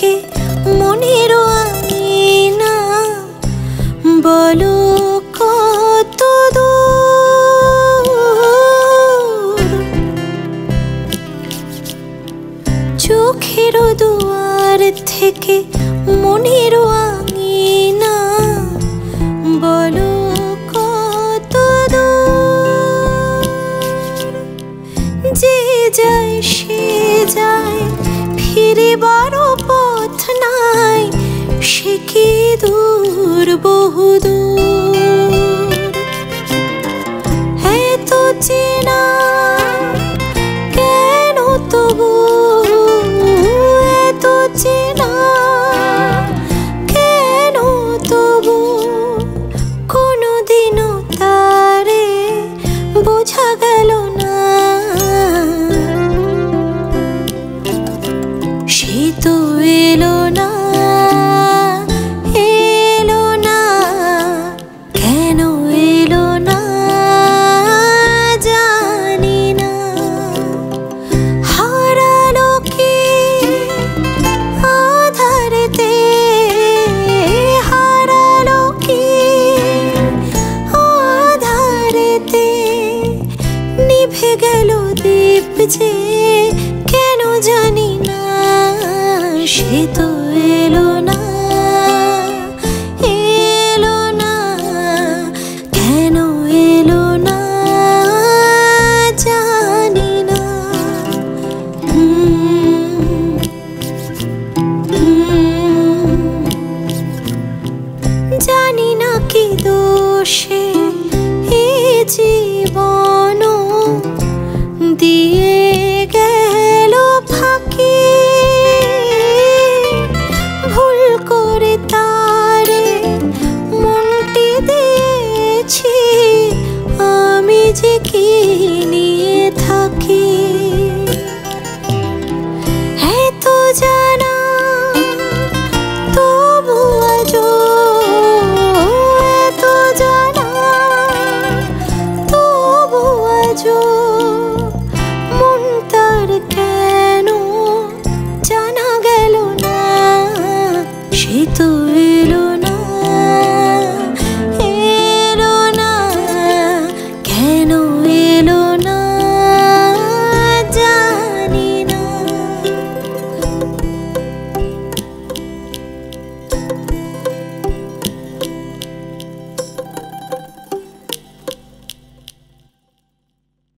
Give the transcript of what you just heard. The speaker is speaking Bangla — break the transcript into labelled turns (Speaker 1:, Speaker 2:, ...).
Speaker 1: থেকে মনের আঙিনা বলো কত দূর। চোখের দুয়ার থেকে মনের আঙিনা বলো কত দূর। যে যায় সে যায়, ফিরিবার পথ নাই, সে কি দূর বহুদূর। এত চেনা কেন তবু, এত চেনা কেন তবু, কোনোদিনও তারে বোঝা গেল না। সে তো এলো না, এলো না, কেন এলো না জানি না। হারালো কি আধারেতে, হারালো কি আধারেতে, নিভে গেল দীপ যে কেন জানি না। সে তো এলো না, এলো না, কেন এলো না জানি না। জানি না কি দোষে এ জীবন দিয়ে গেল ফাঁকি। ভুল করে তারে মনটি দিয়েছি, আমি যে কি নিয়ে থাকি। এত জানা তবু আজও, এত জানা তবু আজও, মন তার কেন জানা গেল না। সে তো